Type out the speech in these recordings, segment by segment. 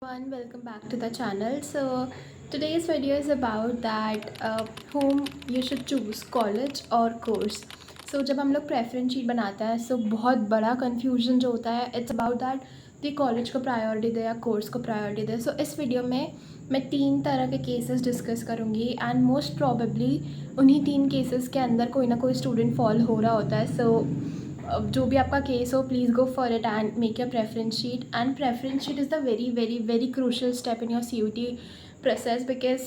Everyone, welcome back to the channel. So today's video is about that whom you should choose, college or course. So जब हम लोग preference sheet बनाते हैं so बहुत बड़ा confusion जो होता है it's about that कि कॉलेज को प्रायोरिटी दे या कोर्स को प्रायोरिटी दे. So इस वीडियो में मैं 3 तरह के केसेस डिस्कस करूँगी एंड मोस्ट प्रॉबेबली उन्हीं 3 केसेस के अंदर कोई ना कोई स्टूडेंट फॉल हो रहा होता है. सो जो भी आपका केस हो please go for it and make your preference sheet. And preference sheet is the very very very crucial step in your CUT process because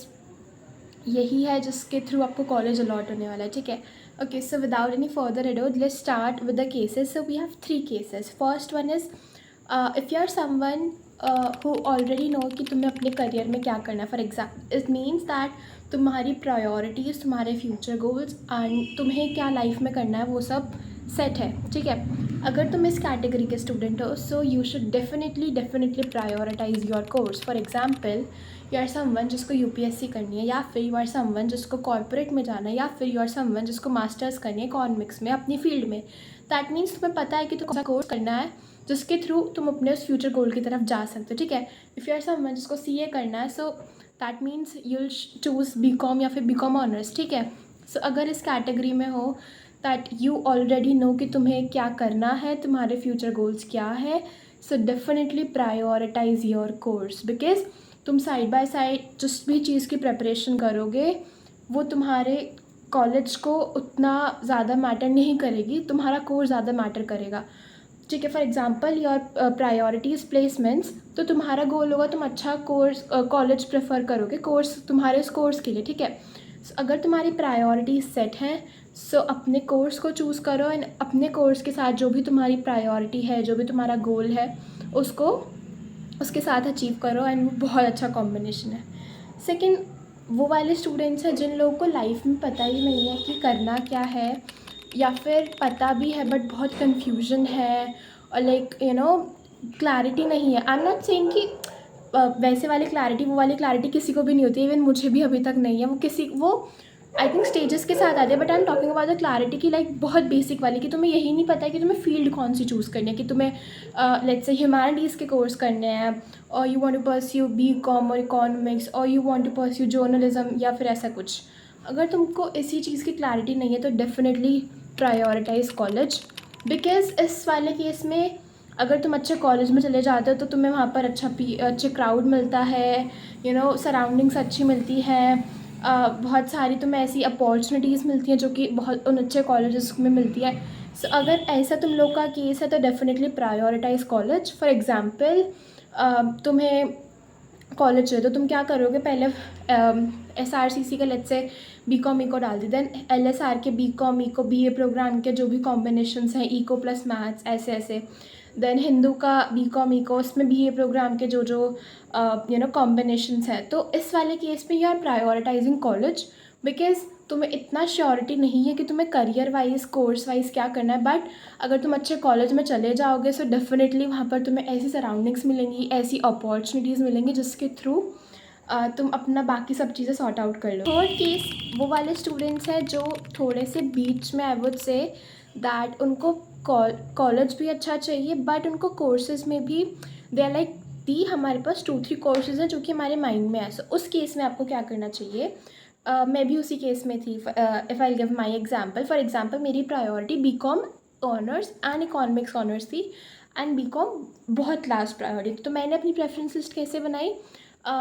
यही है जिसके थ्रू आपको कॉलेज अलॉट होने वाला है. ठीक है. Okay, so without any further ado let's start with the cases. So we have 3 cases. First one is if you are someone who already know कि तुम्हें अपने करियर में क्या करना है. For example it means that तुम्हारी priorities, तुम्हारे future goals and तुम्हें क्या लाइफ में करना है वो सब सेट है. ठीक है. अगर तुम इस कैटेगरी के स्टूडेंट हो so you should definitely prioritise your course. For example you are someone जिसको UPSC करनी है, या फिर यू आर समवन जिसको कॉर्पोरेट में जाना है, या फिर यू आर समवन जिसको मास्टर्स करनी है इकोनॉमिक्स में अपनी फील्ड में. दैट मीन्स तुम्हें पता है कि तुम कौन सा कोर्स करना है जिसके थ्रू तुम अपने उस फ्यूचर गोल की तरफ जा सकते हो. ठीक है. इफ़ यू आर समवन जिसको CA करना है so that means you will choose BCom या फिर BCom ऑनर्स. ठीक है. सो अगर इस कैटेगरी में हो दैट यू ऑलरेडी नो कि तुम्हें क्या करना है, तुम्हारे फ्यूचर गोल्स क्या है, so definitely prioritise your course because तुम साइड बाय साइड जिस भी चीज़ की प्रिपरेशन करोगे वो तुम्हारे कॉलेज को उतना ज़्यादा मैटर नहीं करेगी, तुम्हारा कोर्स ज़्यादा मैटर करेगा. ठीक है. For example your priorities placements, तो तुम्हारा गोल होगा तुम अच्छा कोर्स कॉलेज प्रेफर करोगे कोर्स तुम्हारे उस कोर्स के लिए. ठीक है. So, अगर तुम्हारी प्रायोरिटीज़ सेट हैं सो अपने कोर्स को चूज़ करो एंड अपने कोर्स के साथ जो भी तुम्हारी प्रायोरिटी है, जो भी तुम्हारा गोल है उसको उसके साथ अचीव करो एंड वो बहुत अच्छा कॉम्बिनेशन है. सेकंड, वो वाले स्टूडेंट्स हैं जिन लोगों को लाइफ में पता ही नहीं है कि करना क्या है, या फिर पता भी है बट बहुत कन्फ्यूजन है और लाइक क्लैरिटी नहीं है. आई एम नॉट सेइंग कि वैसे वाली क्लैरिटी, वो वाली क्लैरिटी किसी को भी नहीं होती. इवन मुझे भी अभी तक नहीं है. वो आई थिंक स्टेजेस के साथ आते हैं. But I am talking about the clarity की लाइक बहुत बेसिक वाली कि तुम्हें यही नहीं पता है कि तुम्हें फील्ड कौन सी चूज़ करनी है, कि तुम्हें लेट्स से ह्यूमैनिटीज़ के कोर्स करने हैं और you want to pursue BCom और इकोनॉमिक्स और you want to pursue journalism या फिर ऐसा कुछ. अगर तुमको इसी चीज़ की क्लैरिटी नहीं है तो डेफिनेटली प्रायोरिटाइज कॉलेज बिकॉज इस वाले केस में अगर तुम अच्छे कॉलेज में चले जाते हो तो तुम्हें वहाँ पर अच्छे क्राउड मिलता है, सराउंडिंग्स अच्छी मिलती है, बहुत सारी तुम्हें ऐसी अपॉर्चुनिटीज़ मिलती हैं जो कि बहुत उन अच्छे कॉलेजेस में मिलती है. सो अगर ऐसा तुम लोग का केस है तो definitely prioritise college. For example तुम्हें कॉलेज है तो तुम क्या करोगे, पहले SRCC का लेट्स से BCom इको डाल दी, देन LSR के BCom इको BA प्रोग्राम के जो भी कॉम्बिनेशंस हैं इको प्लस मैथ्स ऐसे ऐसे, देन हिंदू का BCom इको उसमें BA प्रोग्राम के जो जो कॉम्बिनेशंस हैं. तो इस वाले केस में you are prioritising college because तुम्हें इतना श्योरिटी नहीं है कि तुम्हें करियर वाइज कोर्स वाइज क्या करना है. बट अगर तुम अच्छे कॉलेज में चले जाओगे सो डेफिनेटली वहाँ पर तुम्हें ऐसी सराउंडिंग्स मिलेंगी, ऐसी अपॉर्चुनिटीज़ मिलेंगी जिसके थ्रू तुम अपना बाकी सब चीज़ें सॉर्ट आउट कर लो. थर्ड केस वो वाले स्टूडेंट्स हैं जो थोड़े से बीच में, आई वुड से दैट उनको कॉलेज भी अच्छा चाहिए बट उनको कोर्सेज में भी दे आर लाइक दी हमारे पास 2-3 कोर्सेज हैं जो कि हमारे माइंड में है. सो उस केस में आपको क्या करना चाहिए. मैं भी उसी केस में थी. If I give my example, for example मेरी priority BCom honours and economics honours थी एंड BCom बहुत लास्ट प्रायोरिटी. तो मैंने अपनी प्रेफरेंस लिस्ट कैसे बनाई,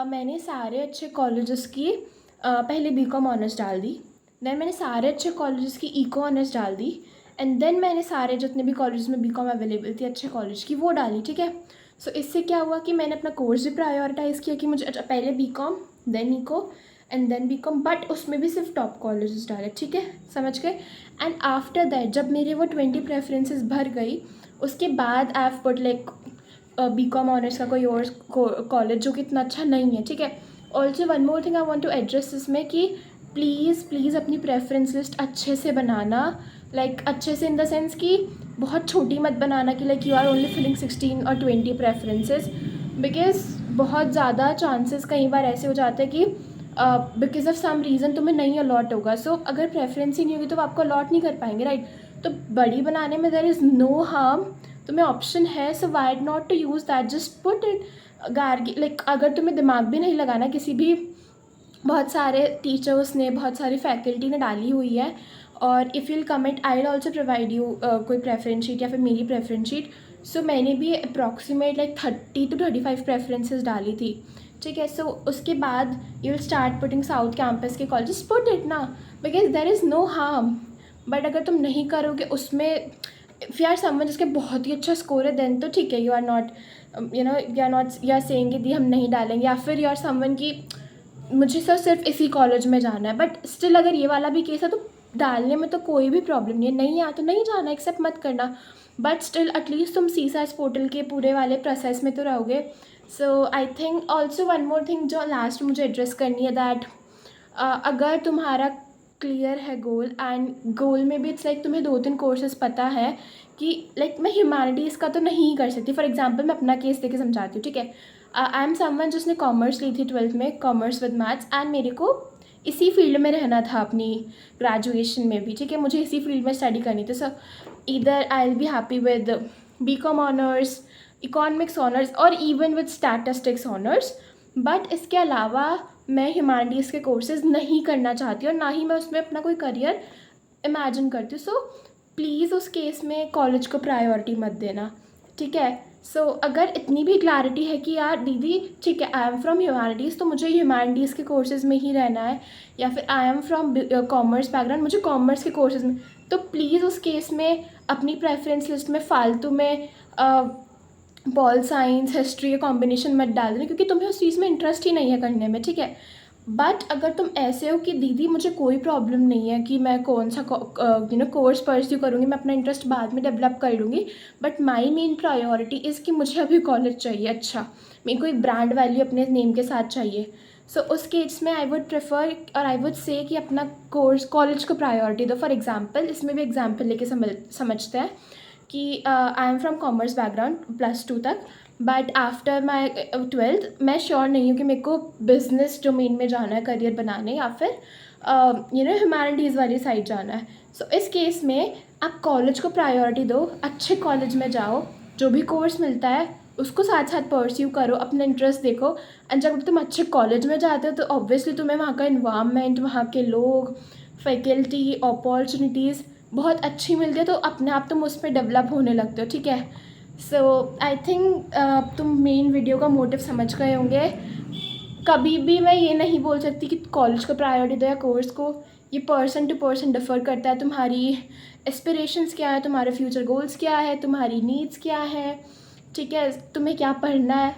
मैंने सारे अच्छे कॉलेजेस की पहले BCom ऑनर्स डाल दी, देन मैंने सारे अच्छे कॉलेजेस की इको ऑनर्स डाल दी एंड देन मैंने सारे जितने भी कॉलेज में BCom अवेलेबल थी अच्छे कॉलेज की वो डाली. ठीक है. सो इससे क्या हुआ कि मैंने अपना कोर्स भी प्रायोरिटाइज़ किया कि मुझे पहले BCom then eco and then BCom, but उसमें भी सिर्फ टॉप कॉलेजेस डाले. ठीक है, समझ गए. एंड आफ्टर दैट जब मेरे वो 20 प्रेफरेंसेस भर गई उसके बाद I have put like BCom honours का कोई और कॉलेज जो कि इतना अच्छा नहीं है. ठीक है. Also one more thing I want to address इसमें कि प्लीज़ अपनी प्रेफरेंस लिस्ट अच्छे से बनाना, लाइक अच्छे से इन द सेंस कि बहुत छोटी मत बनाना कि like you are only filling 16 और 20 प्रेफरेंसेस बिकॉज बहुत ज़्यादा चांसेस कई बार ऐसे हो जाते हैं कि बिकॉज ऑफ सम रीज़न तुम्हें नहीं अलॉट होगा. सो अगर प्रेफरेंस ही नहीं होगी तो आप आपको अलॉट नहीं कर पाएंगे, राइट. तो बड़ी बनाने में देयर इज़ नो हार्म. तुम्हें ऑप्शन है, so why not to use that, just put it Gargi like. अगर तुम्हें दिमाग भी नहीं लगाना, किसी भी बहुत सारे टीचर्स ने, बहुत सारी फैकल्टी ने डाली हुई है, और if you'll comment I will also provide you कोई प्रेफरेंस शीट या फिर मेरी प्रेफरेंस शीट। सो मैंने भी अप्रॉक्सीमेट लाइक 30 to 35 प्रेफरेंसेस डाली थी, ठीक है। सो उसके बाद you will start putting south campus के कॉलेजेस, पुट इट ना, because there is no harm. But अगर तुम नहीं करोगे उसमें, इफ़ यू आर समवन जिसके बहुत ही अच्छा स्कोर है, देन तो ठीक है, you are not you are saying the हम नहीं डालेंगे, या फिर यू आर समवन की मुझे सिर्फ इसी कॉलेज में जाना है। बट स्टिल अगर ये वाला भी केस है तो डालने में तो कोई भी प्रॉब्लम नहीं है, नहीं आया तो नहीं जाना, एक्सेप्ट मत करना। बट स्टिल एटलीस्ट तुम CSAT पोर्टल के पूरे वाले प्रोसेस में तो रहोगे। So I think also one more thing जो लास्ट मुझे एड्रेस करनी है, दैट अगर तुम्हारा क्लियर है गोल, एंड गोल में भी इट्स लाइक तुम्हें 2-3 कोर्सेज पता है कि लाइक मैं ह्यूमैनिटीज़ का तो नहीं कर सकती। फॉर एग्जांपल मैं अपना केस देके समझाती हूँ, ठीक है। आई एम समवन जिसने कॉमर्स ली थी 12th में, कॉमर्स विद मैथ्स, एंड मेरे को इसी फील्ड में रहना था अपनी ग्रेजुएशन में भी, ठीक है, मुझे इसी फील्ड में स्टडी करनी थी। So either I will be happy with BCom honours, economics honours, और even with statistics honours. But इसके अलावा मैं ह्यूमैनिटीज़ के कोर्सेज़ नहीं करना चाहती, और ना ही मैं उसमें अपना कोई करियर इमेजिन करती हूँ। सो प्लीज़ उस केस में कॉलेज को प्रायोरिटी मत देना, ठीक है। सो अगर इतनी भी क्लैरिटी है कि यार दीदी ठीक है, आई एम फ्रॉम ह्यूमैनिटीज़ तो मुझे ह्यूमैनिटीज़ के कोर्सेज़ में ही रहना है, या फिर I am from commerce background, मुझे कॉमर्स के कोर्सेज़ में, तो प्लीज़ उस केस में अपनी प्रेफरेंस लिस्ट में फालतू में पॉल साइंस हिस्ट्री का कॉम्बिनेशन मत डाल देना, क्योंकि तुम्हें उस चीज़ में इंटरेस्ट ही नहीं है करने में, ठीक है। बट अगर तुम ऐसे हो कि दीदी मुझे कोई प्रॉब्लम नहीं है कि मैं कौन सा कोर्स परस्यू करूँगी, मैं अपना इंटरेस्ट बाद में डेवलप कर लूँगी, but my main priority is कि मुझे अभी कॉलेज चाहिए, अच्छा मेरे को एक ब्रांड वैल्यू अपने नेम के साथ चाहिए। सो उस केस में आई वुड प्रेफर और आई वुड से कि अपना कोर्स कॉलेज को प्रायोरिटी दो। फॉर एग्जाम्पल इसमें भी एग्जाम्पल लेके समझते हैं कि I am from commerce background +2 तक, बट आफ्टर माई 12th मैं श्योर नहीं हूँ कि मेरे को बिजनेस डोमेन में जाना है करियर बनाने, या फिर ह्यूमैनिटीज़ वाली साइड जाना है। सो इस केस में आप कॉलेज को प्रायोरिटी दो, अच्छे कॉलेज में जाओ, जो भी कोर्स मिलता है उसको साथ साथ परस्यू करो, अपना इंटरेस्ट देखो। एंड जब तुम अच्छे कॉलेज में जाते हो तो ऑब्वियसली तुम्हें वहाँ का इन्वायरमेंट, वहाँ के लोग, फैकल्टी, अपॉर्चुनिटीज़ बहुत अच्छी मिलती है, तो अपने आप तुम उस पर डेवलप होने लगते हो, ठीक है। सो आई थिंक तुम मेन वीडियो का मोटिव समझ गए होंगे। कभी भी मैं ये नहीं बोल सकती कि कॉलेज को प्रायोरिटी दो या कोर्स को, ये पर्सन टू पर्सन डिफ़र करता है। तुम्हारी एस्पिरेशंस क्या है, तुम्हारे फ्यूचर गोल्स क्या है, तुम्हारी नीड्स क्या है, ठीक है, तुम्हें क्या पढ़ना है,